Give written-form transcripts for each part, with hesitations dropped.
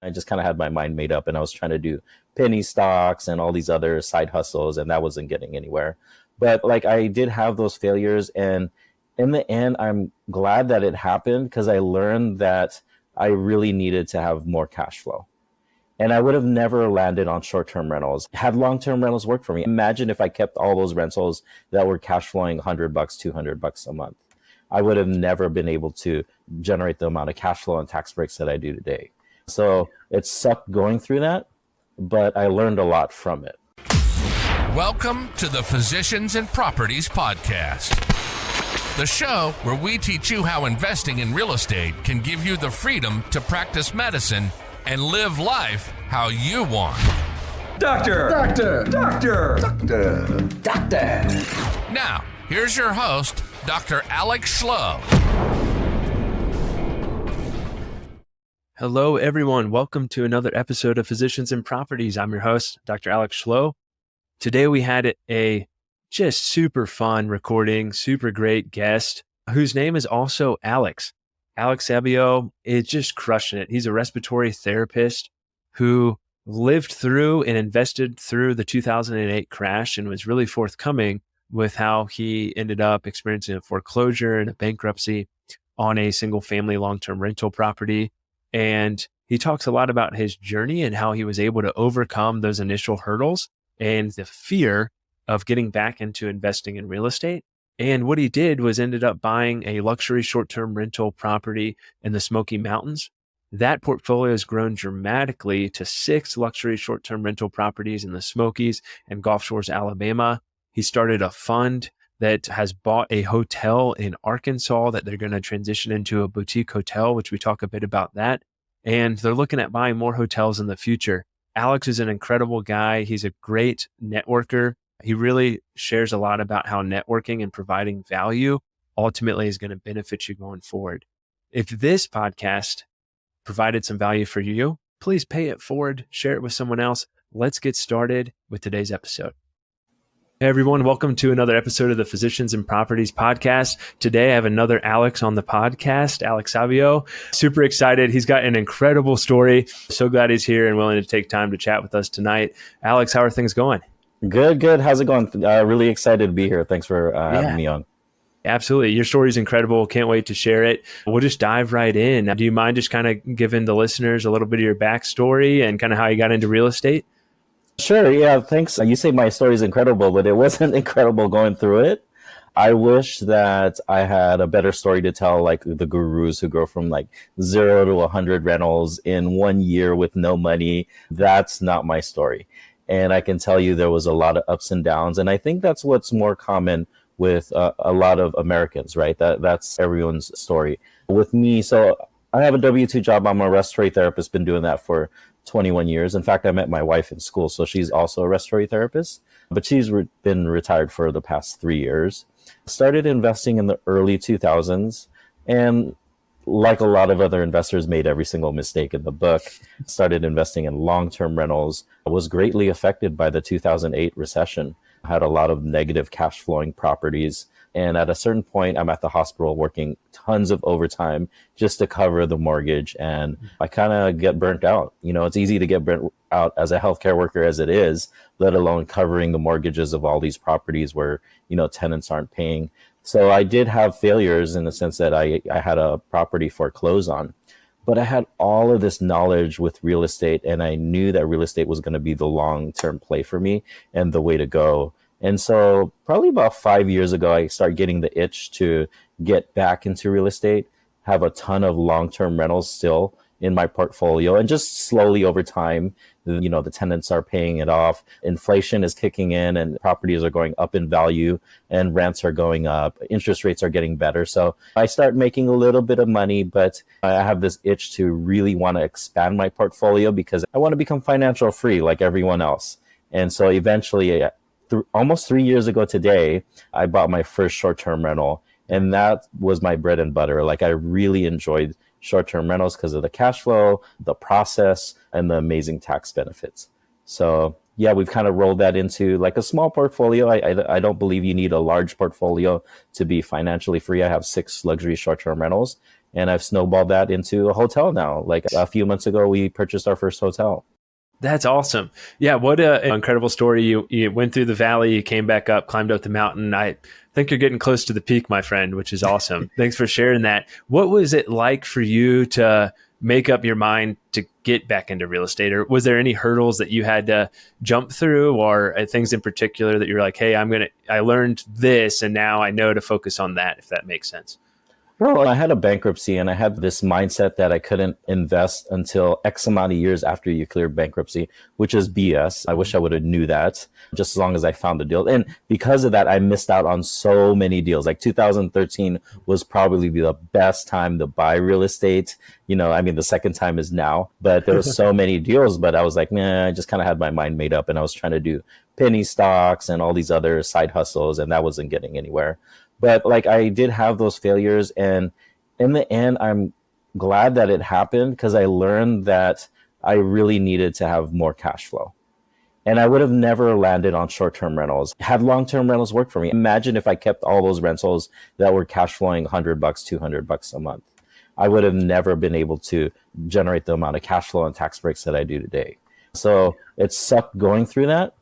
I just kind of had my mind made up and I was trying to do penny stocks and all these other side hustles, and that wasn't getting anywhere. But like I did have those failures, and in the end, I'm glad that it happened because I learned that I really needed to have more cash flow. And I would have never landed on short-term rentals had long-term rentals worked for me. Imagine if I kept all those rentals that were cash flowing $100, $200 a month. I would have never been able to generate the amount of cash flow and tax breaks that I do today. So it sucked going through that, but I learned a lot from it. Welcome to the Physicians and Properties Podcast, the show where we teach you how investing in real estate can give you the freedom to practice medicine and live life how you want. Doctor! Doctor! Doctor! Doctor! Doctor! Now, here's your host, Dr. Alex Sabio. Hello, everyone. Welcome to another episode of Physicians and Properties. I'm your host, Dr. Alex Sabio. Today, we had a just super fun recording, super great guest, whose name is also Alex. Alex Sabio is just crushing it. He's a respiratory therapist who lived through and invested through the 2008 crash and was really forthcoming with how he ended up experiencing a foreclosure and a bankruptcy on a single family long-term rental property. And he talks a lot about his journey and how he was able to overcome those initial hurdles and the fear of getting back into investing in real estate. And what he did was ended up buying a luxury short-term rental property in the Smoky Mountains. That portfolio has grown dramatically to 6 luxury short-term rental properties in the Smokies and Gulf Shores, Alabama. He started a fund that has bought a hotel in Arkansas that they're going to transition into a boutique hotel, which we talk a bit about that. And they're looking at buying more hotels in the future. Alex is an incredible guy. He's a great networker. He really shares a lot about how networking and providing value ultimately is going to benefit you going forward. If this podcast provided some value for you, please pay it forward, share it with someone else. Let's get started with today's episode. Hey everyone, welcome to another episode of the Physicians and Properties Podcast. Today I have another Alex on the podcast, Alex Sabio. Super excited. He's got an incredible story. So glad he's here and willing to take time to chat with us tonight. Alex, how are things going? Good. How's it going? Really excited to be here. Thanks for having me on. Absolutely. Your story is incredible. Can't wait to share it. We'll just dive right in. Do you mind just kind of giving the listeners a little bit of your backstory and kind of how you got into real estate? Sure. Yeah. Thanks. You say my story is incredible, but it wasn't incredible going through it. I wish that I had a better story to tell, like the gurus who go from like 0 to 100 rentals in 1 year with no money. That's not my story. And I can tell you there was a lot of ups and downs. And I think that's what's more common with a lot of Americans, right? That's everyone's story. With me, so I have a W-2 job. I'm a respiratory therapist, been doing that for 21 years. In fact, I met my wife in school, so she's also a respiratory therapist, but she's been retired for the past 3 years. Started investing in the early 2000s, and like a lot of other investors, made every single mistake in the book. Started investing in long-term rentals. Was greatly affected by the 2008 recession. Had a lot of negative cash flowing properties. And at a certain point, I'm at the hospital working tons of overtime just to cover the mortgage. And I kind of get burnt out. You know, it's easy to get burnt out as a healthcare worker as it is, let alone covering the mortgages of all these properties where, you know, tenants aren't paying. So I did have failures in the sense that I had a property foreclose on, but I had all of this knowledge with real estate, and I knew that real estate was going to be the long-term play for me and the way to go. And so probably about 5 years ago, I started getting the itch to get back into real estate, have a ton of long-term rentals still in my portfolio, and just slowly over time, you know, the tenants are paying it off. Inflation is kicking in and properties are going up in value and rents are going up. Interest rates are getting better. So I start making a little bit of money, but I have this itch to really want to expand my portfolio because I want to become financial free like everyone else. And so eventually, almost 3 years ago today, I bought my first short-term rental, and that was my bread and butter. Like I really enjoyed short-term rentals because of the cash flow, the process, and the amazing tax benefits. So yeah, we've kind of rolled that into like a small portfolio. I don't believe you need a large portfolio to be financially free. I have 6 luxury short-term rentals, And I've snowballed that into a hotel now. Like a few months ago, we purchased our first hotel. That's awesome. Yeah, what an incredible story. You went through the valley, you came back up, climbed up the mountain. I think you're getting close to the peak, my friend, which is awesome. Thanks for sharing that. What was it like for you to make up your mind to get back into real estate? Or was there any hurdles that you had to jump through, or things in particular that you're like, hey, I learned this and now I know to focus on that, if that makes sense? Well, I had a bankruptcy and I had this mindset that I couldn't invest until X amount of years after you clear bankruptcy, which is BS. I wish I would have knew that just as long as I found a deal. And because of that, I missed out on so many deals. Like 2013 was probably the best time to buy real estate. The second time is now, but there was so many deals, but I was like, man, I just kind of had my mind made up and I was trying to do penny stocks and all these other side hustles, and that wasn't getting anywhere. But like I did have those failures, and in the end, I'm glad that it happened because I learned that I really needed to have more cash flow. And I would have never landed on short-term rentals had long-term rentals worked for me. Imagine if I kept all those rentals that were cash flowing $100, $200 a month. I would have never been able to generate the amount of cash flow and tax breaks that I do today. So it sucked going through that,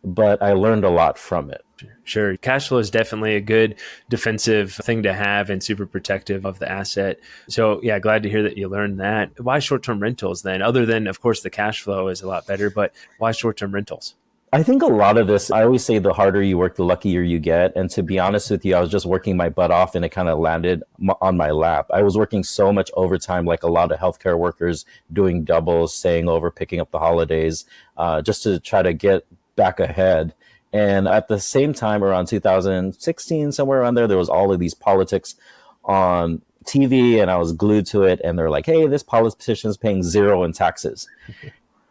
but I learned a lot from it. Sure. Cash flow is definitely a good defensive thing to have and super protective of the asset. So yeah, glad to hear that you learned that. Why short-term rentals then? Other than, of course, the cash flow is a lot better, but why short-term rentals? I think a lot of this, I always say the harder you work, the luckier you get. And to be honest with you, I was just working my butt off and it kind of landed on my lap. I was working so much overtime, like a lot of healthcare workers, doing doubles, staying over, picking up the holidays, just to try to get back ahead. And at the same time, around 2016, somewhere around there was all of these politics on TV, and I was glued to it. And they're like, hey, this politician's paying zero in taxes.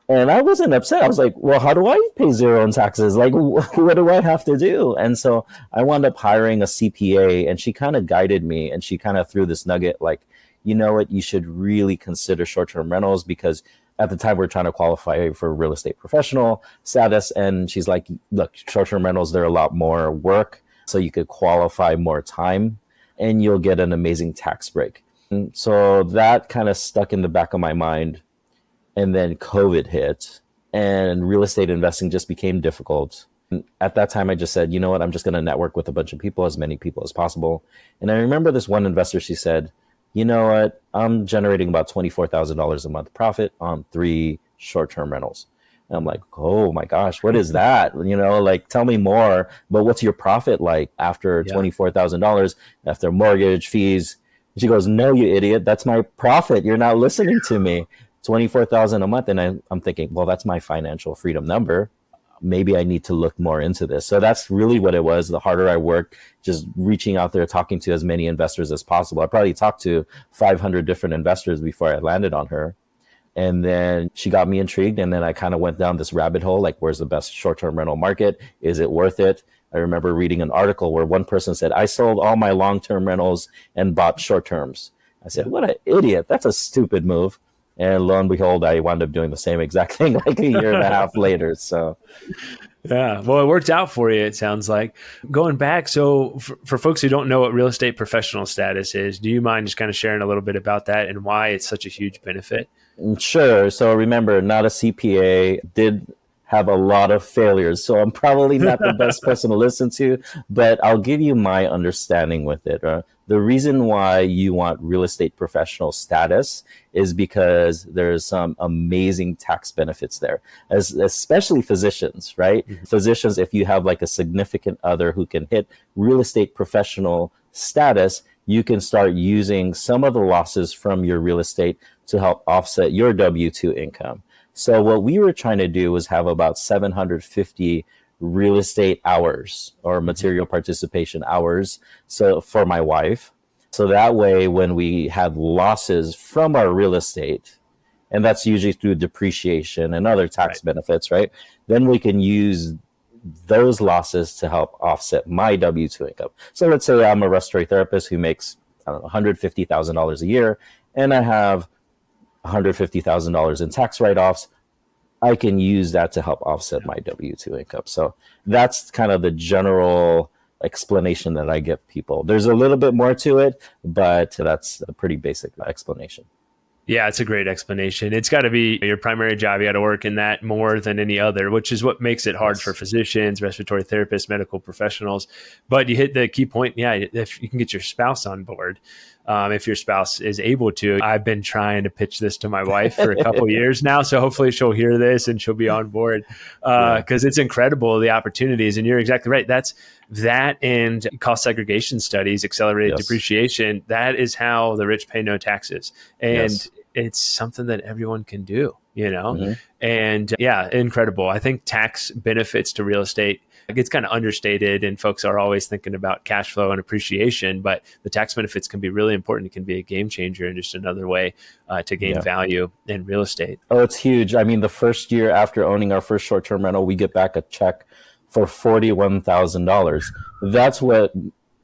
And I wasn't upset. I was like, well, how do I pay zero in taxes? Like, what do I have to do? And so I wound up hiring a CPA, and she kind of guided me, and she kind of threw this nugget like, you know what, you should really consider short-term rentals, because at the time we're trying to qualify for real estate professional status. And she's like, look, short-term rentals, they're a lot more work. So you could qualify more time and you'll get an amazing tax break. And so that kind of stuck in the back of my mind. And then COVID hit and real estate investing just became difficult. And at that time, I just said, you know what, I'm just going to network with a bunch of people, as many people as possible. And I remember this one investor, she said, you know what, I'm generating about $24,000 a month profit on 3 short-term rentals. And I'm like, oh my gosh, what is that? Like, tell me more. But what's your profit like after $24,000, after mortgage, fees? She goes, no, you idiot. That's my profit. You're not listening to me. $24,000 a month. And I'm thinking, well, that's my financial freedom number. Maybe I need to look more into this. So that's really what it was. The harder I worked, just reaching out there, talking to as many investors as possible. I probably talked to 500 different investors before I landed on her. And then she got me intrigued. And then I kind of went down this rabbit hole, like, where's the best short-term rental market? Is it worth it? I remember reading an article where one person said, I sold all my long-term rentals and bought short-terms. I said, what an idiot. That's a stupid move. And lo and behold, I wound up doing the same exact thing like a year and a half later. So, yeah, well, it worked out for you, it sounds like. Going back, so for folks who don't know what real estate professional status is, do you mind just kind of sharing a little bit about that and why it's such a huge benefit? Sure. So remember, not a CPA, did have a lot of failures. So I'm probably not the best person to listen to, but I'll give you my understanding with it. The reason why you want real estate professional status is because there's some amazing tax benefits there, especially physicians, right? Mm-hmm. Physicians, if you have like a significant other who can hit real estate professional status, you can start using some of the losses from your real estate to help offset your W-2 income. So what we were trying to do was have about 750 real estate hours or material participation hours. So for my wife, so that way when we had losses from our real estate, and that's usually through depreciation and other tax benefits, right? Then we can use those losses to help offset my W-2 income. So let's say I'm a restorative therapist who makes, I don't know, $150,000 a year, and I have $150,000 in tax write-offs. I can use that to help offset my W-2 income. So that's kind of the general explanation that I give people. There's a little bit more to it, but that's a pretty basic explanation. Yeah, it's a great explanation. It's got to be your primary job. You got to work in that more than any other, which is what makes it hard for physicians, respiratory therapists, medical professionals. But you hit the key point. Yeah, if you can get your spouse on board, if your spouse is able to. I've been trying to pitch this to my wife for a couple of years now, so hopefully she'll hear this and she'll be on board because it's incredible, the opportunities. And you're exactly right. That's that and cost segregation studies, accelerated depreciation. That is how the rich pay no taxes. And it's something that everyone can do, and incredible. I think tax benefits to real estate gets kind of understated, and folks are always thinking about cash flow and appreciation, but the tax benefits can be really important. It can be a game changer and just another way to gain value in real estate. Oh, it's huge. I mean, the first year after owning our first short-term rental, we get back a check for $41,000. That's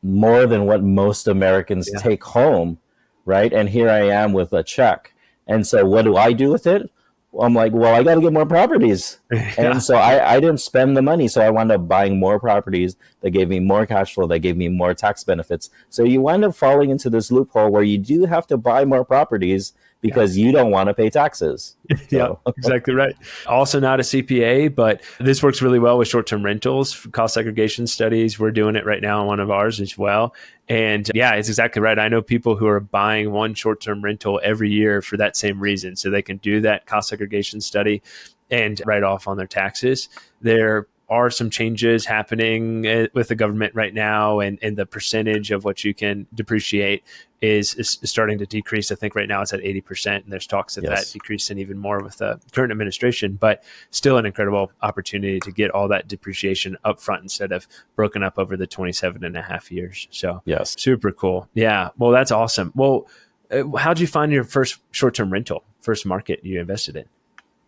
more than what most Americans take home, right? And here I am with a check. And so what do I do with it? Well, I'm like, well, I got to get more properties. And so I didn't spend the money. So I wound up buying more properties that gave me more cash flow, that gave me more tax benefits. So you wind up falling into this loophole where you do have to buy more properties because you don't want to pay taxes. Yeah, exactly right. Also not a CPA, but this works really well with short-term rentals, cost segregation studies. We're doing it right now on one of ours as well. And it's exactly right. I know people who are buying one short-term rental every year for that same reason. So they can do that cost segregation study and write off on their taxes. There are some changes happening with the government right now, and the percentage of what you can depreciate is starting to decrease. I think right now it's at 80%, and there's talks of that decreasing even more with the current administration, but still an incredible opportunity to get all that depreciation up front instead of broken up over the 27 and a half years. So super cool. Yeah. Well, that's awesome. Well, how'd you find your first short-term rental, first market you invested in?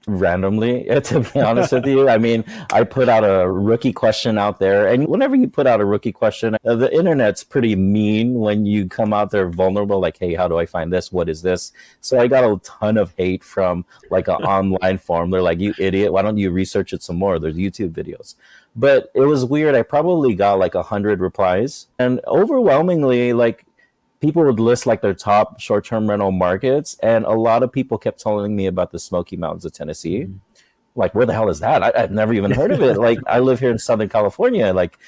Randomly, to be honest with you. I mean, I put out a rookie question out there, and whenever you put out a rookie question, the internet's pretty mean when you come out there vulnerable, like, hey, how do I find this? What is this? So I got a ton of hate from like an online forum. They're like, you idiot, why don't you research it some more? There's YouTube videos. But it was weird. I probably got like 100 replies, and overwhelmingly, like, people would list like their top short-term rental markets, and a lot of people kept telling me about the Smoky Mountains of Tennessee. Mm-hmm. Like, where the hell is that? I've never even heard of it. Like, I live here in Southern California. Like,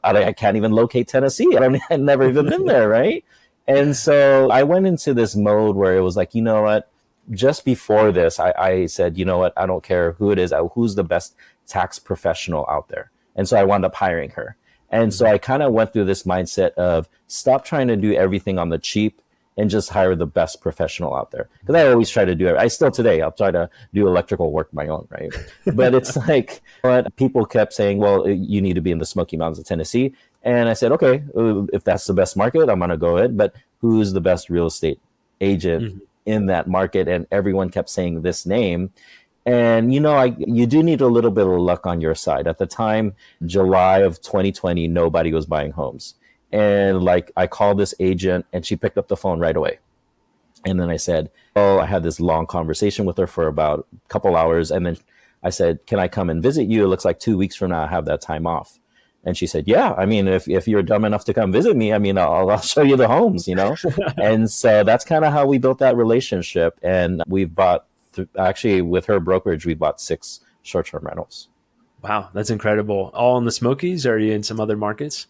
I can't even locate Tennessee. I've never even been there, right? And so I went into this mode where it was like, you know what? Just before this, I said, you know what? I don't care who it is. Who's the best tax professional out there? And so I wound up hiring her. And so I kind of went through this mindset of stop trying to do everything on the cheap and just hire the best professional out there. Because I always try to do it. I still today, I'll try to do electrical work my own, right? But it's like, but people kept saying, well, you need to be in the Smoky Mountains of Tennessee. And I said, okay, if that's the best market, I'm going to go ahead. But who's the best real estate agent in that market? And everyone kept saying this name. And, you do need a little bit of luck on your side. At the time, July of 2020, nobody was buying homes. And like, I called this agent and she picked up the phone right away. And then I said, I had this long conversation with her for about a couple hours. And then I said, can I come and visit you? It looks like 2 weeks from now, I have that time off. And she said, yeah, I mean, if you're dumb enough to come visit me, I mean, I'll show you the homes, And so that's kind of how we built that relationship. And we've bought, actually, with her brokerage, we bought 6 short-term rentals. Wow, that's incredible. All in the Smokies, or are you in some other markets?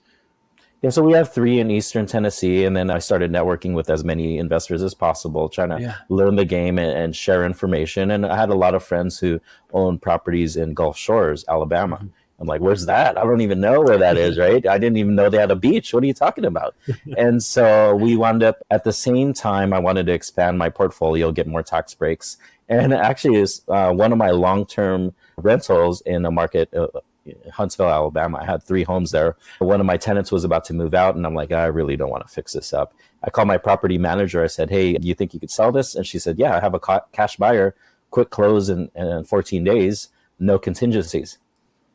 Yeah, so we have 3 in Eastern Tennessee, and then I started networking with as many investors as possible, trying to learn the game and share information. And I had a lot of friends who own properties in Gulf Shores, Alabama. Mm-hmm. I'm like, where's that? I don't even know where that is, right? I didn't even know they had a beach. What are you talking about? And so we wound up, at the same time, I wanted to expand my portfolio, get more tax breaks. And actually, is one of my long-term rentals in a market, Huntsville, Alabama. I had 3 homes there. One of my tenants was about to move out, and I'm like, I really don't want to fix this up. I called my property manager. I said, hey, do you think you could sell this? And she said, yeah, I have a cash buyer, quick close in 14 days, no contingencies.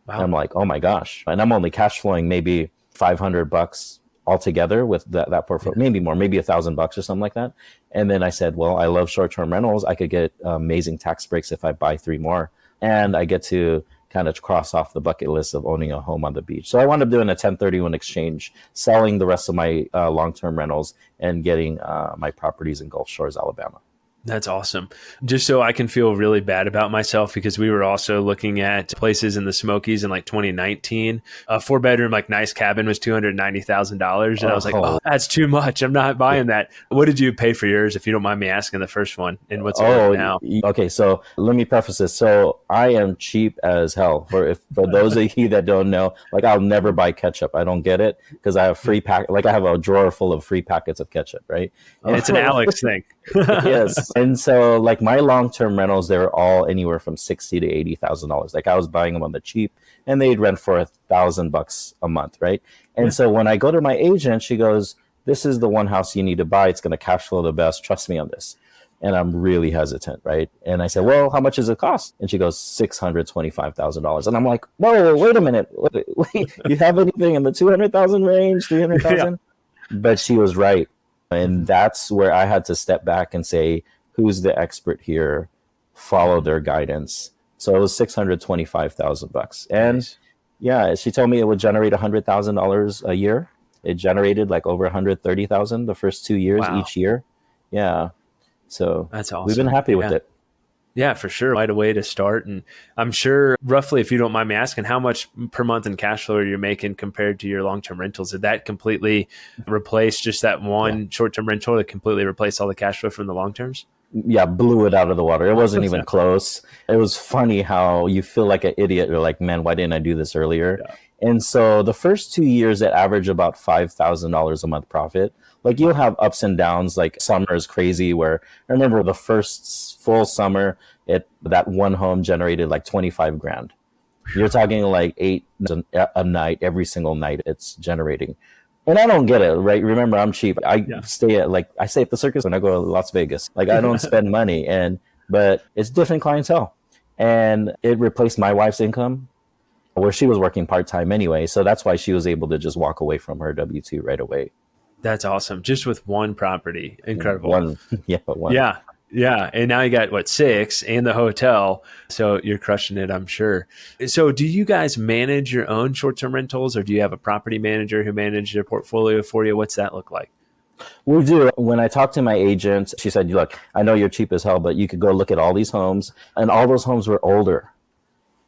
Wow. And I'm like, oh my gosh. And I'm only cash flowing maybe $500 altogether with that portfolio, maybe more, maybe $1,000 or something like that. And then I said, well, I love short-term rentals. I could get amazing tax breaks if I buy 3 more. And I get to kind of cross off the bucket list of owning a home on the beach. So I wound up doing a 1031 exchange, selling the rest of my long-term rentals and getting my properties in Gulf Shores, Alabama. That's awesome. Just so I can feel really bad about myself, because we were also looking at places in the Smokies in like 2019. A 4-bedroom, like nice cabin was $290,000. And I was like, oh, that's too much. I'm not buying that. What did you pay for yours, if you don't mind me asking, the first one? And what's it worth now? Okay, so let me preface this. So I am cheap as hell. For those of you that don't know, like I'll never buy ketchup. I don't get it because I have I have a drawer full of free packets of ketchup, right? And it's an Alex thing. Yes. And so like my long-term rentals, they were all anywhere from $60,000 to $80,000. Like I was buying them on the cheap and they'd rent for $1,000 a month. Right. And so when I go to my agent, she goes, this is the one house you need to buy. It's going to cash flow the best. Trust me on this. And I'm really hesitant. Right. And I said, well, how much does it cost? And she goes, $625,000. And I'm like, whoa, wait a minute. Wait, you have anything in the 200,000 range, 300,000? Yeah. But she was right. And that's where I had to step back and say, who's the expert here? Follow their guidance. So it was $625,000. And nice. Yeah, she told me it would generate $100,000 a year. It generated like over $130,000 the first 2 years, each year. Yeah. So that's awesome. We've been happy with it. Yeah, for sure. Quite a way to start. And I'm sure, roughly, if you don't mind me asking, how much per month in cash flow are you making compared to your long-term rentals? Did that completely replace just that one short-term rental to completely replace all the cash flow from the long-terms? Yeah, blew it out of the water. It wasn't even close. It was funny how you feel like an idiot. You're like, man, why didn't I do this earlier? Yeah. And so the first 2 years, it averaged about $5,000 a month profit. Like you'll have ups and downs. Like summer is crazy where I remember the first full summer, that one home generated like 25 grand. You're talking like 8 a night, every single night it's generating. And I don't get it, right? Remember, I'm cheap. I stay at the circus when I go to Las Vegas. Like I don't spend money, but it's different clientele. And it replaced my wife's income, where she was working part-time anyway. So that's why she was able to just walk away from her W-2 right away. That's awesome. Just with one property. Incredible. One. Yeah. And now you got 6 and the hotel. So you're crushing it, I'm sure. So do you guys manage your own short-term rentals, or do you have a property manager who manages your portfolio for you? What's that look like? We do. When I talked to my agent, she said, look, I know you're cheap as hell, but you could go look at all these homes. And all those homes were older.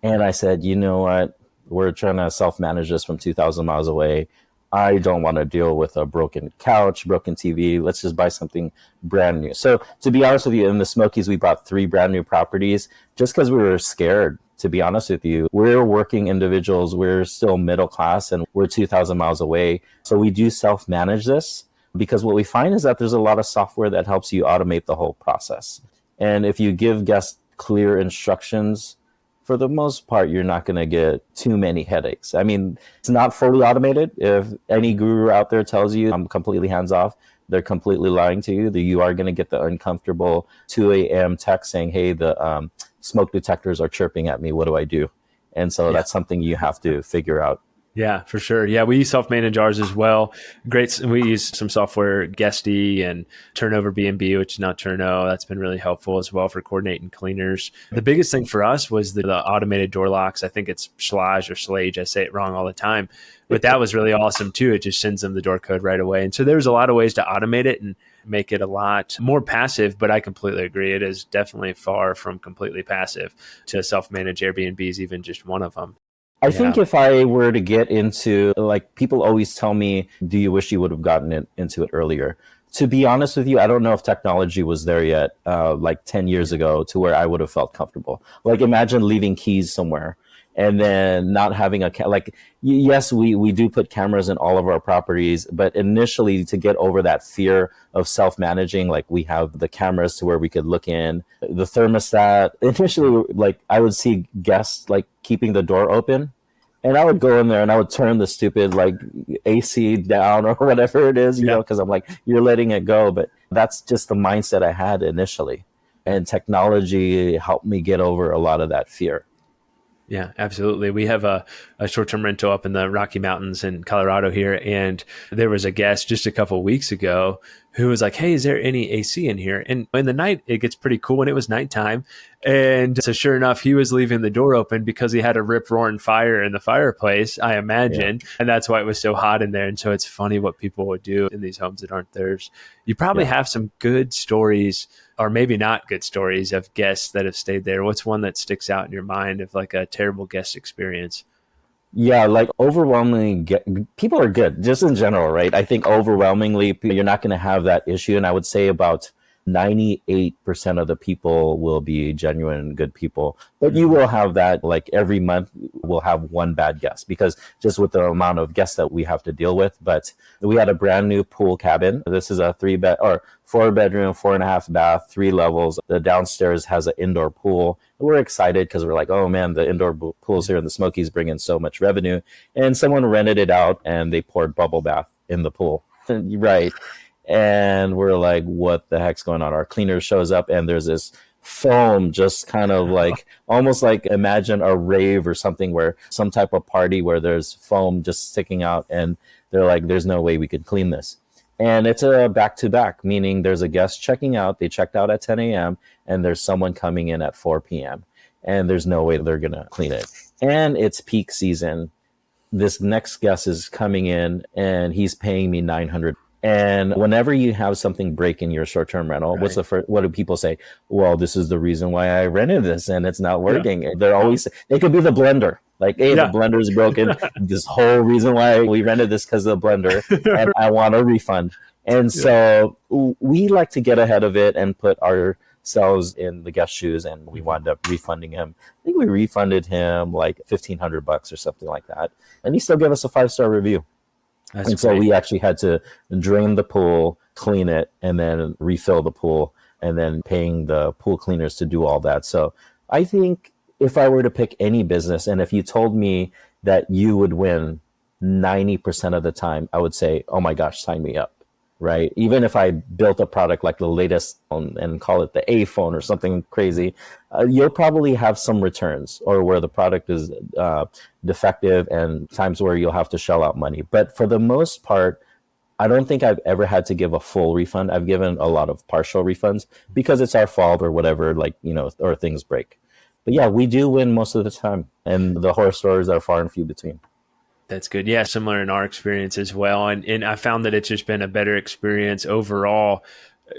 And I said, you know what? We're trying to self-manage this from 2,000 miles away. I don't want to deal with a broken couch, broken TV. Let's just buy something brand new. So to be honest with you, in the Smokies, we bought 3 brand new properties just because we were scared, to be honest with you. We're working individuals. We're still middle class and we're 2,000 miles away. So we do self-manage this because what we find is that there's a lot of software that helps you automate the whole process. And if you give guests clear instructions, for the most part, you're not going to get too many headaches. I mean, it's not fully automated. If any guru out there tells you I'm completely hands off, they're completely lying to you. You are going to get the uncomfortable 2 a.m. text saying, hey, the smoke detectors are chirping at me. What do I do? And so that's something you have to figure out. Yeah, for sure. Yeah, we self-manage ours as well. Great. We use some software, Guesty and Turnover B&B, which is not Turno. That's been really helpful as well for coordinating cleaners. The biggest thing for us was the automated door locks. I think it's Schlage or Slage. I say it wrong all the time. But that was really awesome too. It just sends them the door code right away. And so there's a lot of ways to automate it and make it a lot more passive, but I completely agree. It is definitely far from completely passive to self-manage Airbnbs, even just one of them. I think if I were to get into, like, people always tell me, do you wish you would have gotten into it earlier? To be honest with you, I don't know if technology was there yet, like 10 years ago, to where I would have felt comfortable. Like, imagine leaving keys somewhere and then not having yes, we do put cameras in all of our properties, but initially to get over that fear of self-managing, like we have the cameras to where we could look in, the thermostat. Initially, like I would see guests like keeping the door open, and I would go in there and I would turn the stupid like AC down or whatever it is, you know, because I'm like, you're letting it go. But that's just the mindset I had initially. And technology helped me get over a lot of that fear. Yeah, absolutely. We have a short-term rental up in the Rocky Mountains in Colorado here. And there was a guest just a couple of weeks ago who was like, hey, is there any AC in here? And in the night, it gets pretty cool, and it was nighttime. And so sure enough, he was leaving the door open because he had a rip roaring fire in the fireplace, I imagine. Yeah. And that's why it was so hot in there. And so it's funny what people would do in these homes that aren't theirs. You probably have some good stories, or maybe not good stories, of guests that have stayed there. What's one that sticks out in your mind of like a terrible guest experience? Yeah, like overwhelmingly, people are good just in general, right? I think overwhelmingly, you're not going to have that issue. And I would say about 98% of the people will be genuine good people, but you will have that, like every month we'll have one bad guest because just with the amount of guests that we have to deal with. But we had a brand new pool cabin. This is a 4-bedroom, 4.5 bath, 3 levels. The downstairs has an indoor pool. We're excited because we're like, oh man, the indoor pools here in the Smokies bring in so much revenue. And someone rented it out and they poured bubble bath in the pool. Right. And we're like, what the heck's going on? Our cleaner shows up and there's this foam just kind of like, almost like imagine a rave or something where some type of party where there's foam just sticking out. And they're like, there's no way we could clean this. And it's a back-to-back, meaning there's a guest checking out. They checked out at 10 a.m. and there's someone coming in at 4 p.m. And there's no way they're going to clean it. And it's peak season. This next guest is coming in and he's paying me $900. And whenever you have something break in your short-term rental, right. What do people say? Well, this is the reason why I rented this and it's not working. Yeah. They're always, it could be the blender. Like, hey, the blender is broken. This whole reason why we rented this because of the blender and I want a refund. And so we like to get ahead of it and put ourselves in the guest shoes, and we wound up refunding him. I think we refunded him like $1,500 or something like that. And he still gave us a 5-star review. That's and great. So we actually had to drain the pool, clean it, and then refill the pool, and then paying the pool cleaners to do all that. So I think if I were to pick any business, and if you told me that you would win 90% of the time, I would say, oh my gosh, sign me up, right? Even if I built a product like the latest phone and call it the A phone or something crazy, you'll probably have some returns or where the product is defective and times where you'll have to shell out money. But for the most part, I don't think I've ever had to give a full refund. I've given a lot of partial refunds because it's our fault or whatever, like, or things break. But yeah, we do win most of the time. And the horror stories are far and few between. That's good. Yeah, similar in our experience as well. And I found that it's just been a better experience overall,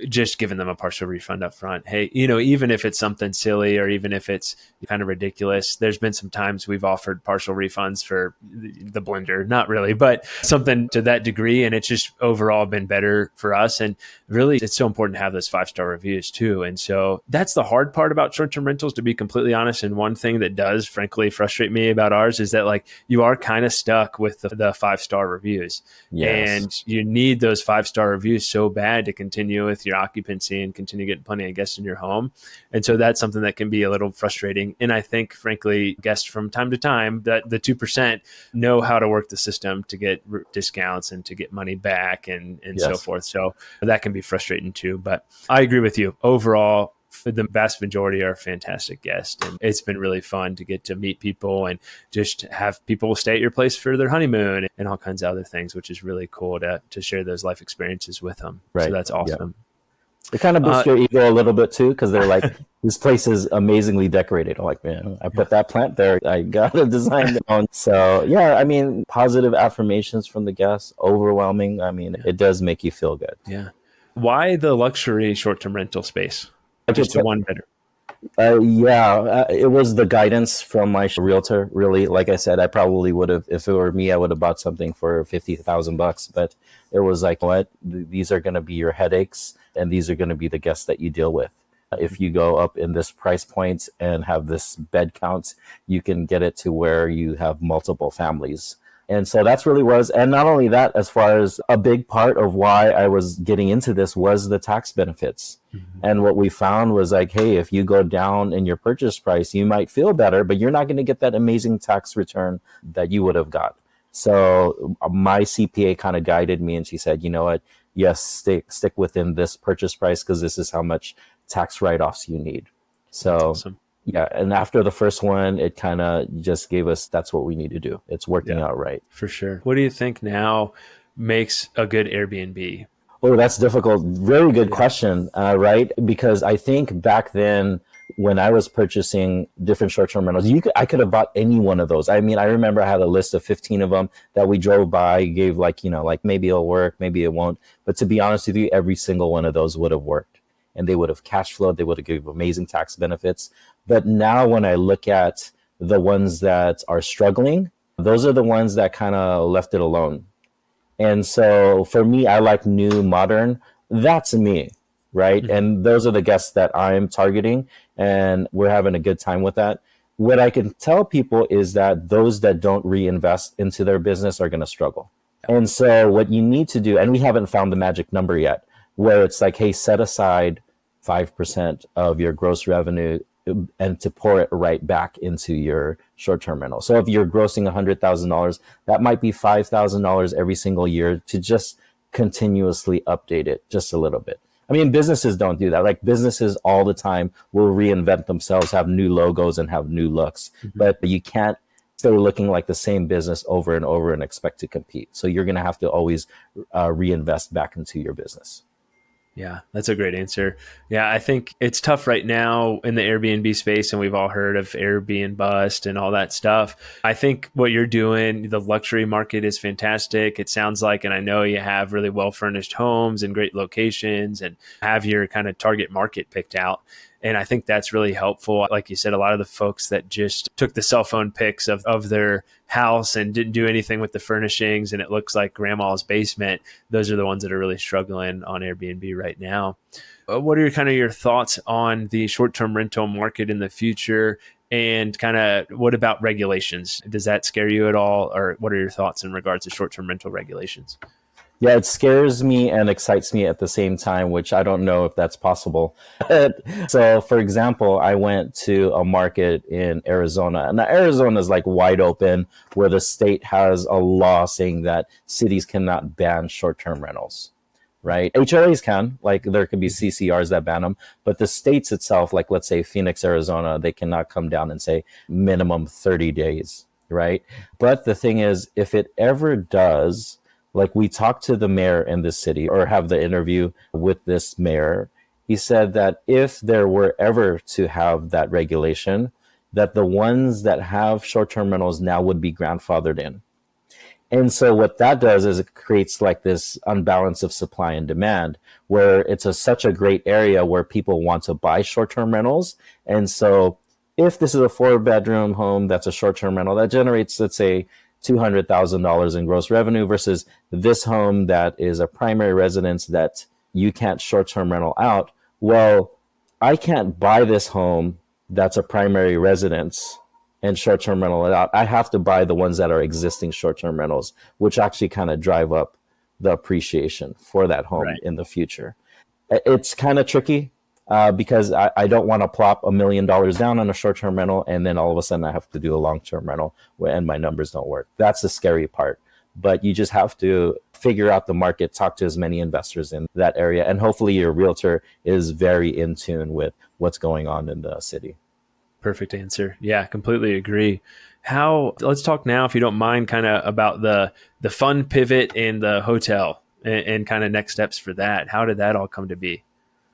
just giving them a partial refund up front. Hey, even if it's something silly or even if it's kind of ridiculous, there's been some times we've offered partial refunds for the blender, not really, but something to that degree. And it's just overall been better for us. And really, it's so important to have those 5-star reviews too. And so that's the hard part about short-term rentals, to be completely honest. And one thing that does frankly frustrate me about ours is that like you are kind of stuck with the 5-star reviews. Yes. And you need those 5-star reviews so bad to continue with your occupancy and continue getting plenty of guests in your home. And so that's something that can be a little frustrating. And I think, frankly, guests from time to time, that the 2% know how to work the system to get discounts and to get money back and so forth. So that can be frustrating too. But I agree with you. Overall, the vast majority are fantastic guests. And it's been really fun to get to meet people and just have people stay at your place for their honeymoon and all kinds of other things, which is really cool to share those life experiences with them. Right. So that's awesome. Yeah. It kind of boosts your ego a little bit too, because they're like, this place is amazingly decorated. I'm like, man, I put that plant there. I got to design it on. So yeah, I mean, positive affirmations from the guests, overwhelming. I mean, it does make you feel good. Yeah. Why the luxury short-term rental space? Just a one better. It was the guidance from my realtor. Really, like I said, I probably would have, if it were me, I would have bought something for $50,000. But it was like, what? These are going to be your headaches, and these are going to be the guests that you deal with. If you go up in this price point and have this bed count, you can get it to where you have multiple families. And so that's really was, and not only that, as far as a big part of why I was getting into this was the tax benefits. Mm-hmm. And what we found was like, hey, if you go down in your purchase price, you might feel better, but you're not going to get that amazing tax return that you would have got. So my CPA kind of guided me, and she said, you know what? Yes, stick within this purchase price because this is how much tax write-offs you need. So that's awesome. Yeah, and after the first one, it kind of just gave us, that's what we need to do. It's working out right. For sure. What do you think now makes a good Airbnb? Oh, that's difficult. Very good question, right? Because I think back then, when I was purchasing different short-term rentals, I could have bought any one of those. I mean, I remember I had a list of 15 of them that we drove by, gave like, like maybe it'll work, maybe it won't. But to be honest with you, every single one of those would have worked, and they would have cash flowed. They would have given amazing tax benefits. But now when I look at the ones that are struggling, those are the ones that kind of left it alone. And so for me, I like new, modern. That's me, right? Mhm. And those are the guests that I'm targeting, and we're having a good time with that. What I can tell people is that those that don't reinvest into their business are going to struggle. And so what you need to do, and we haven't found the magic number yet, where it's like, hey, set aside 5% of your gross revenue and to pour it right back into your short-term rental. So if you're grossing $100,000, that might be $5,000 every single year to just continuously update it just a little bit. I mean, businesses don't do that. Like businesses all the time will reinvent themselves, have new logos and have new looks, but you can't stay looking like the same business over and over and expect to compete. So you're going to have to always reinvest back into your business. Yeah, that's a great answer. Yeah, I think it's tough right now in the Airbnb space, and we've all heard of Airbnb bust and all that stuff. I think what you're doing, the luxury market is fantastic. It sounds like, and I know you have really well furnished homes and great locations and have your kind of target market picked out. And I think that's really helpful. Like you said, a lot of the folks that just took the cell phone pics of their house and didn't do anything with the furnishings and it looks like grandma's basement, those are the ones that are really struggling on Airbnb right now. What are kind of your thoughts on the short-term rental market in the future? And kind of what about regulations? Does that scare you at all? Or what are your thoughts in regards to short-term rental regulations? Yeah, it scares me and excites me at the same time, which I don't know if that's possible. So, for example, I went to a market in Arizona, and Arizona is like wide open, where the state has a law saying that cities cannot ban short-term rentals, right? HOAs can, like there could be CCRs that ban them, but the states itself, like let's say Phoenix, Arizona, they cannot come down and say minimum 30 days, right? But the thing is, if it ever does, like we talked to the mayor in this city or have the interview with this mayor, he said that if there were ever to have that regulation, that the ones that have short-term rentals now would be grandfathered in. And so what that does is it creates like this unbalance of supply and demand, where it's such a great area where people want to buy short-term rentals. And so if this is a 4-bedroom home that's a short-term rental that generates, let's say, $200,000 in gross revenue versus this home that is a primary residence that you can't short-term rental out. Well, I can't buy this home that's a primary residence and short-term rental it out. I have to buy the ones that are existing short-term rentals, which actually kind of drive up the appreciation for that home in the future. It's kind of tricky. Because I don't want to plop $1 million down on a short-term rental and then all of a sudden I have to do a long-term rental and my numbers don't work. That's the scary part. But you just have to figure out the market, talk to as many investors in that area, and hopefully your realtor is very in tune with what's going on in the city. Perfect answer. Yeah, completely agree. Let's talk now, if you don't mind, kind of about the fund pivot and the hotel and kind of next steps for that. How did that all come to be?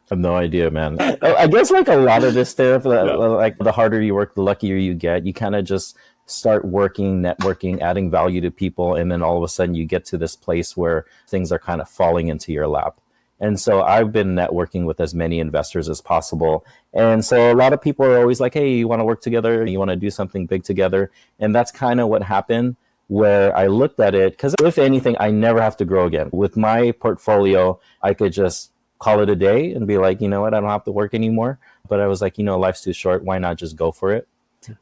I have no idea, man. I guess like a lot of this stuff, like the harder you work, the luckier you get. You kind of just start working, networking, adding value to people. And then all of a sudden you get to this place where things are kind of falling into your lap. And so I've been networking with as many investors as possible. And so a lot of people are always like, hey, you want to work together? You want to do something big together? And that's kind of what happened, where I looked at it, because if anything, I never have to grow again. With my portfolio, I could just call it a day and be like, you know what, I don't have to work anymore. But I was like, life's too short. Why not just go for it?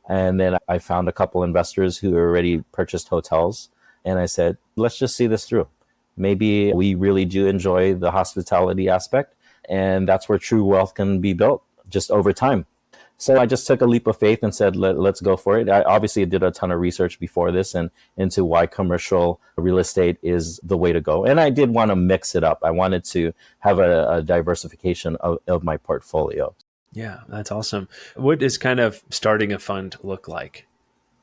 And then I found a couple investors who already purchased hotels. And I said, let's just see this through. Maybe we really do enjoy the hospitality aspect. And that's where true wealth can be built just over time. So I just took a leap of faith and said, let's go for it. I obviously did a ton of research before this and into why commercial real estate is the way to go. And I did want to mix it up. I wanted to have a diversification of my portfolio. Yeah, that's awesome. What does kind of starting a fund look like?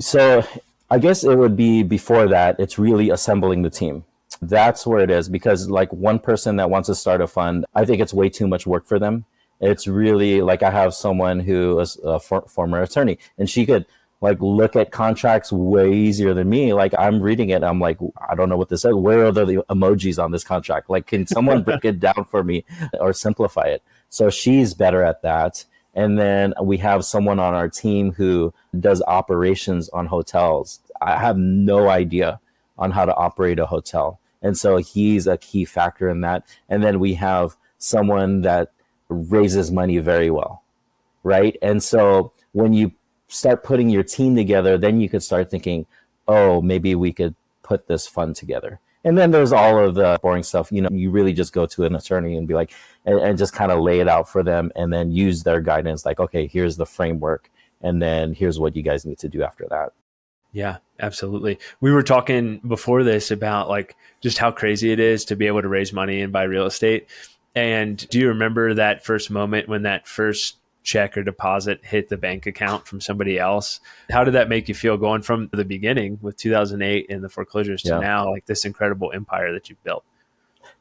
So I guess it would be before that, it's really assembling the team. That's where it is, because like one person that wants to start a fund, I think it's way too much work for them. It's really like I have someone who is a former attorney, and she could like look at contracts way easier than me. Like I'm reading it, I'm like, I don't know what this says. Where are the emojis on this contract? Like, can someone break it down for me or simplify it? So she's better at that. And then we have someone on our team who does operations on hotels. I have no idea on how to operate a hotel. And so he's a key factor in that. And then we have someone that raises money very well, right? And so when you start putting your team together, then you could start thinking, oh, maybe we could put this fund together. And then there's all of the boring stuff. You know, you really just go to an attorney and be like, and just kind of lay it out for them and then use their guidance. Like, okay, here's the framework. And then here's what you guys need to do after that. Yeah, absolutely. We were talking before this about like just how crazy it is to be able to raise money and buy real estate. And do you remember that first moment when that first check or deposit hit the bank account from somebody else? How did that make you feel going from the beginning with 2008 and the foreclosures to now, like this incredible empire that you've built?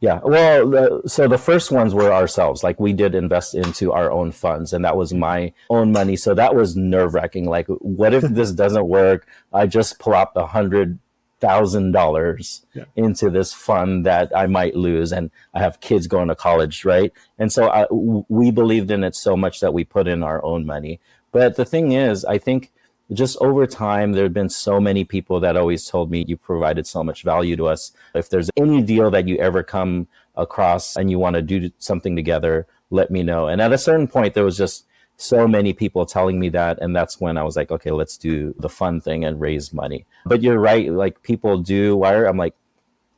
Yeah, well, so the first ones were ourselves. Like we did invest into our own funds, and that was my own money. So that was nerve wracking. Like, what if this doesn't work? I just plopped $100,000 into this fund that I might lose, and I have kids going to college, right? And so we believed in it so much that we put in our own money. But the thing is, I think just over time, there have been so many people that always told me, you provided so much value to us. If there's any deal that you ever come across and you want to do something together, let me know. And at a certain point, there was just so many people telling me that. And that's when I was like, okay, let's do the fun thing and raise money. But you're right. Like people do wire. I'm like,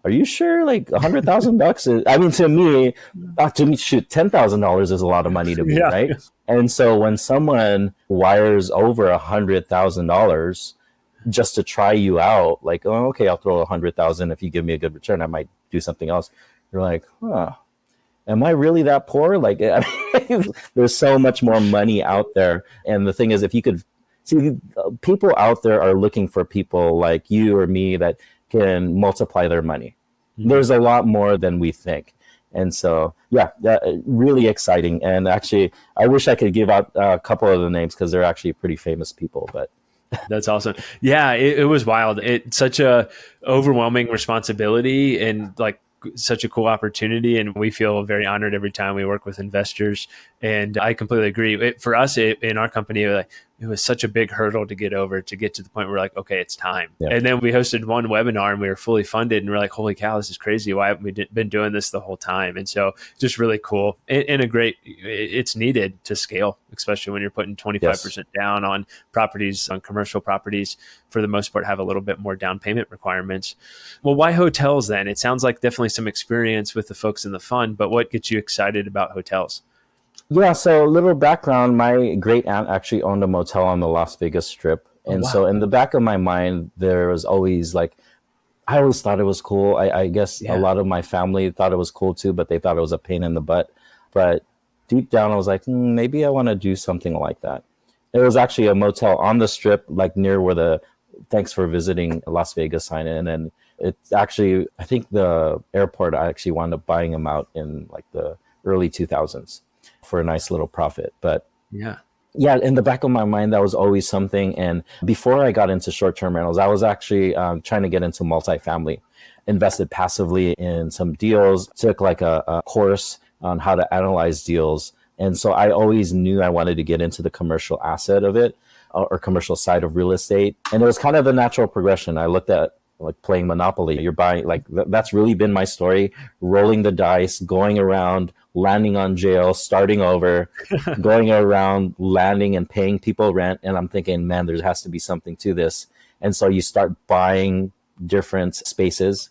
are you sure? Like $100,000 is, I mean, to me, shoot, $10,000 is a lot of money to me, right? And so when someone wires over $100,000 just to try you out, like, oh, okay, I'll throw 100,000. If you give me a good return, I might do something else. You're like, huh, am I really that poor? Like, I mean, there's so much more money out there. And the thing is, if you could see, people out there are looking for people like you or me that can multiply their money. Mm-hmm. There's a lot more than we think. And so, yeah, really exciting. And actually, I wish I could give out a couple of the names because they're actually pretty famous people, but that's awesome. Yeah, it was wild. It's such a overwhelming responsibility and like such a cool opportunity. And we feel very honored every time we work with investors. And I completely agree. For us in our company, it was such a big hurdle to get over, to get to the point where we're like, okay, it's time. Yeah. And then we hosted one webinar and we were fully funded and we're like, holy cow, this is crazy. Why haven't we been doing this the whole time? And so just really cool and it's needed to scale, especially when you're putting 25% down on properties, on commercial properties, for the most part, have a little bit more down payment requirements. Well, why hotels then? It sounds like definitely some experience with the folks in the fund, but what gets you excited about hotels? Yeah, so a little background, my great aunt actually owned a motel on the Las Vegas Strip. And so in the back of my mind, there was always like, I always thought it was cool. I guess a lot of my family thought it was cool too, but they thought it was a pain in the butt. But deep down, I was like, maybe I want to do something like that. It was actually a motel on the Strip, like near where the "Thanks for visiting Las Vegas" sign in. And it's actually, I think the airport, I actually wound up buying them out in like the early 2000s. For a nice little profit. But yeah, in the back of my mind, that was always something. And before I got into short-term rentals, I was actually trying to get into multifamily, invested passively in some deals, took like a course on how to analyze deals. And so I always knew I wanted to get into the commercial asset of it or commercial side of real estate. And it was kind of a natural progression. I looked at like playing Monopoly. You're buying, like that's really been my story, rolling the dice, going around, landing on jail, starting over, going around, landing and paying people rent. And I'm thinking, man, there has to be something to this. And so you start buying different spaces.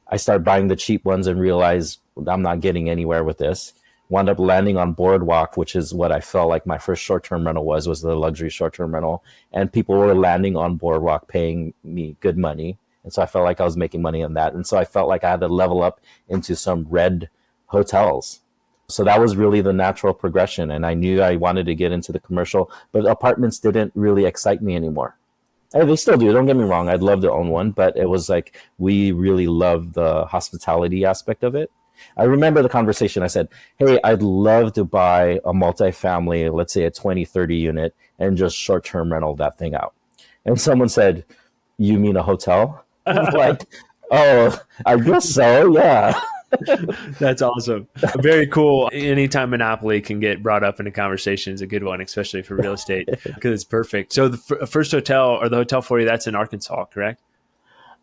I start buying the cheap ones and realize I'm not getting anywhere with this. Wound up landing on Boardwalk, which is what I felt like my first short-term rental was the luxury short-term rental. And people were landing on Boardwalk, paying me good money. And so I felt like I was making money on that. And so I felt like I had to level up into some red hotels. So that was really the natural progression. And I knew I wanted to get into the commercial, but apartments didn't really excite me anymore. They still do. Don't get me wrong. I'd love to own one, but it was like we really love the hospitality aspect of it. I remember the conversation. I said, hey, I'd love to buy a multifamily, let's say a 20, 30 unit, and just short-term rental that thing out. And someone said, you mean a hotel? I'm like, oh, I guess so. Yeah. That's awesome. Very cool. Anytime Monopoly can get brought up in a conversation is a good one, especially for real estate, because it's perfect. So the first hotel or the hotel for you, that's in Arkansas, correct?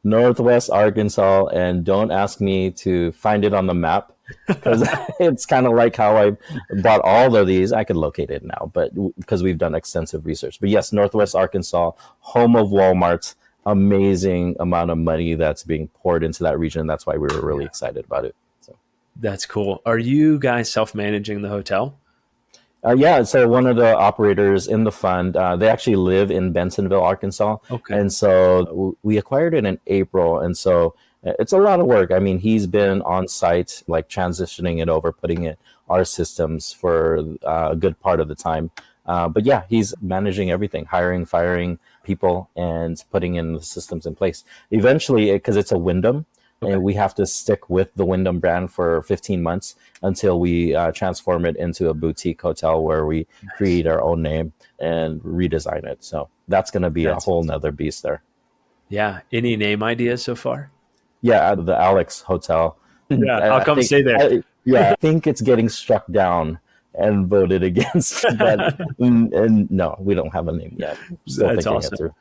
Northwest Arkansas, and don't ask me to find it on the map because it's kind of like how I bought all of these. I could locate it now, but because we've done extensive research. But yes, Northwest Arkansas, home of Walmart, amazing amount of money that's being poured into that region. That's why we were really excited about it. So that's cool. Are you guys self-managing the hotel? Yeah, so one of the operators in the fund, they actually live in Bentonville, Arkansas. Okay. And so we acquired it in April. And so it's a lot of work. I mean, he's been on site, like transitioning it over, putting it our systems for a good part of the time. But yeah, he's managing everything, hiring, firing people, and putting in the systems in place. Eventually, because it's a Wyndham, and we have to stick with the Wyndham brand for 15 months until we transform it into a boutique hotel where we create our own name and redesign it. So that's going to be a whole nother beast there. Yeah. Any name ideas so far? Yeah, the Alex Hotel. Yeah, I'll come stay there. I think it's getting struck down and voted against. But and no, we don't have a name yet. Still that's thinking awesome. it through.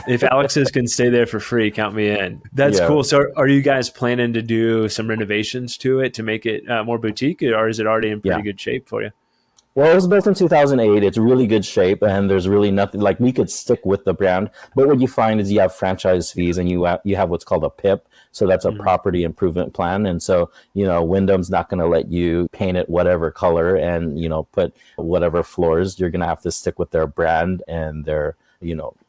If Alex's can stay there for free, count me in. That's cool. So are you guys planning to do some renovations to it to make it more boutique, or is it already in pretty good shape for you? Well, it was built in 2008. It's really good shape, and there's really nothing like we could stick with the brand. But what you find is you have franchise fees, and you have what's called a PIP. So that's a property improvement plan. And so, Wyndham's not going to let you paint it whatever color and, put whatever floors. You're going to have to stick with their brand and their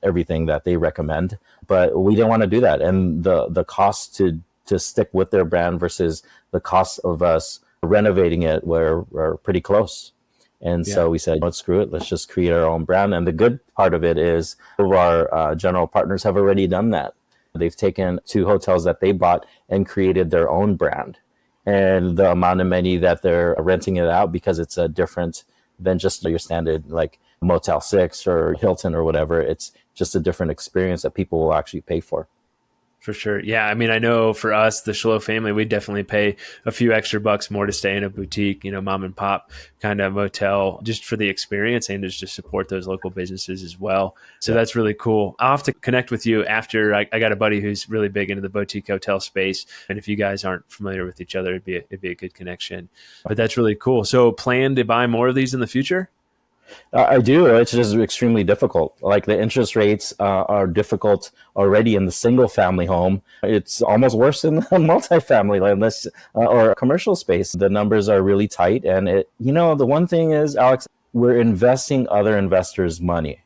everything that they recommend. But we didn't want to do that. And the cost to stick with their brand versus the cost of us renovating it were pretty close. And so we said, screw it. Let's just create our own brand. And the good part of it is our general partners have already done that. They've taken 2 hotels that they bought and created their own brand. And the amount of money that they're renting it out, because it's different than just your standard like Motel 6 or Hilton or whatever. It's just a different experience that people will actually pay for. For sure. Yeah. I mean, I know for us, the Schlo family, we definitely pay a few extra bucks more to stay in a boutique, mom and pop kind of motel, just for the experience and just to support those local businesses as well. So that's really cool. I'll have to connect with you after. I got a buddy who's really big into the boutique hotel space. And if you guys aren't familiar with each other, it'd be a good connection. But that's really cool. So plan to buy more of these in the future? I do. It's just extremely difficult. Like the interest rates are difficult already in the single family home. It's almost worse in the multifamily, unless or commercial space. The numbers are really tight. And the one thing is, Alex, we're investing other investors' money.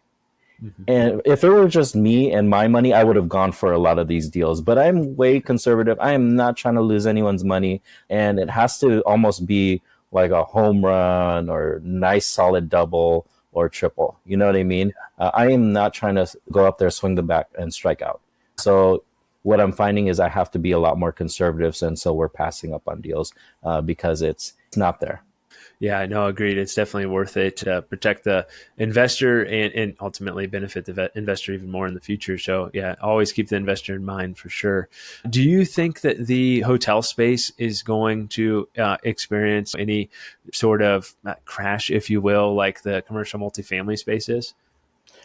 Mm-hmm. And if it were just me and my money, I would have gone for a lot of these deals. But I'm way conservative. I am not trying to lose anyone's money. And it has to almost be like a home run or nice solid double or triple. You know what I mean? I am not trying to go up there, swing the bat, and strike out. So what I'm finding is I have to be a lot more conservative. And so we're passing up on deals because it's not there. Yeah, no, agreed. It's definitely worth it to protect the investor and ultimately benefit the investor even more in the future. So yeah, always keep the investor in mind for sure. Do you think that the hotel space is going to experience any sort of crash, if you will, like the commercial multifamily space is?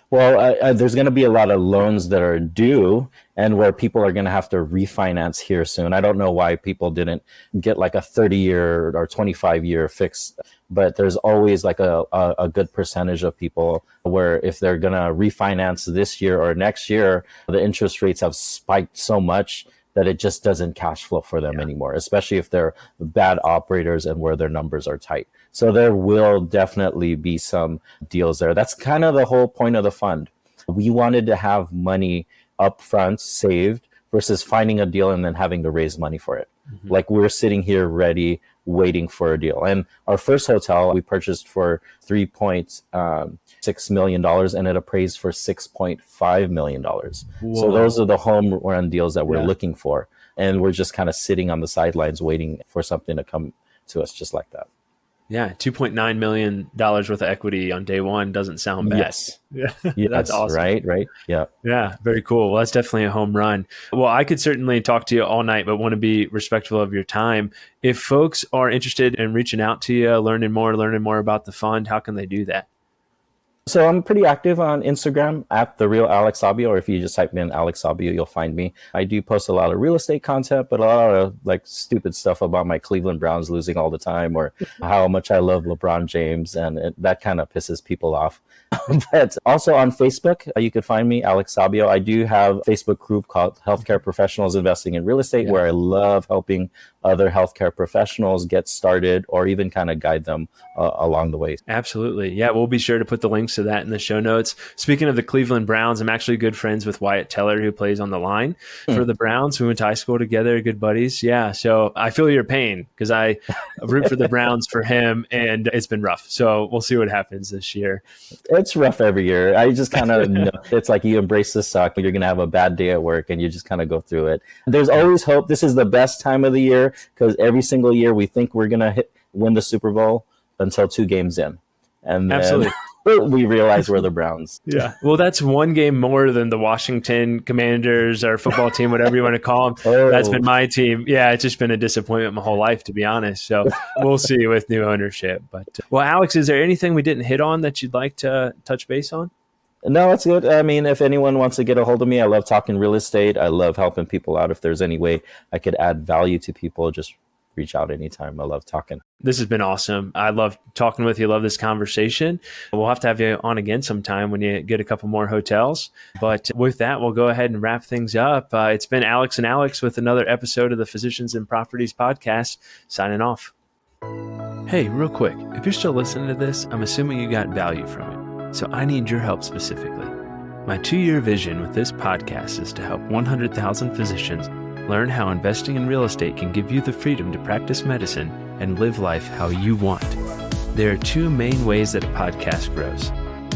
Well, there's going to be a lot of loans that are due and where people are going to have to refinance here soon. I don't know why people didn't get like a 30-year or 25-year fix, but there's always like a good percentage of people where if they're going to refinance this year or next year, the interest rates have spiked so much that it just doesn't cash flow for them anymore, especially if they're bad operators and where their numbers are tight. So there will definitely be some deals there. That's kind of the whole point of the fund. We wanted to have money up front saved versus finding a deal and then having to raise money for it. Mm-hmm. Like we're sitting here ready waiting for a deal. And our first hotel we purchased for $3.6 million and it appraised for $6.5 million. So those are the home run deals that we're looking for. And we're just kind of sitting on the sidelines waiting for something to come to us just like that. Yeah, $2.9 million worth of equity on day one doesn't sound bad. Yes. Yeah, Yes, that's awesome. Right. Yeah. Yeah, very cool. Well, that's definitely a home run. Well, I could certainly talk to you all night, but want to be respectful of your time. If folks are interested in reaching out to you, learning more about the fund, how can they do that? So I'm pretty active on Instagram at The Real Alex Sabio, or if you just type in Alex Sabio, you'll find me. I do post a lot of real estate content, but a lot of like stupid stuff about my Cleveland Browns losing all the time, or how much I love LeBron James, and that kind of pisses people off. But also on Facebook, you can find me, Alex Sabio. I do have a Facebook group called Healthcare Professionals Investing in Real Estate, where I love helping other healthcare professionals get started or even kind of guide them along the way. Absolutely. Yeah, we'll be sure to put the links to that in the show notes. Speaking of the Cleveland Browns, I'm actually good friends with Wyatt Teller, who plays on the line for the Browns. We went to high school together, good buddies. Yeah, so I feel your pain because I root for the Browns for him, and it's been rough. So we'll see what happens this year. It's rough every year. I just kind of know it's like you embrace the suck. You're going to have a bad day at work and you just kind of go through it. There's always hope. This is the best time of the year because every single year we think we're going to win the Super Bowl until 2 games in. And then Absolutely. we realize we're the Browns. Yeah. Well, that's one game more than the Washington Commanders or football team, whatever you want to call them. Oh. That's been my team. Yeah, it's just been a disappointment my whole life, to be honest. So we'll see with new ownership. But well, Alex, is there anything we didn't hit on that you'd like to touch base on? No, it's good. I mean, if anyone wants to get a hold of me, I love talking real estate. I love helping people out. If there's any way I could add value to people, just reach out anytime. I love talking. This has been awesome. I love talking with you. Love this conversation. We'll have to have you on again sometime when you get a couple more hotels. But with that, we'll go ahead and wrap things up. It's been Alex and Alex with another episode of the Physicians and Properties podcast, signing off. Hey, real quick, if you're still listening to this, I'm assuming you got value from it. So I need your help specifically. My 2-year vision with this podcast is to help 100,000 physicians learn how investing in real estate can give you the freedom to practice medicine and live life how you want. There are 2 main ways that a podcast grows.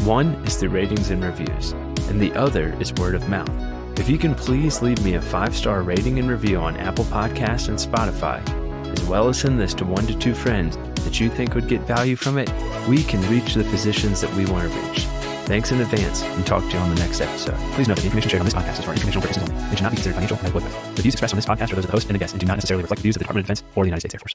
One is through ratings and reviews, and the other is word of mouth. If you can please leave me a 5-star rating and review on Apple Podcasts and Spotify, as well as send this to 1 to 2 friends that you think would get value from it, we can reach the physicians that we want to reach. Thanks in advance, and talk to you on the next episode. Please note that the information shared on this podcast is for informational purposes only and should not be considered financial or medical advice. The views expressed on this podcast are those of the host and the guest and do not necessarily reflect the views of the Department of Defense or the United States Air Force.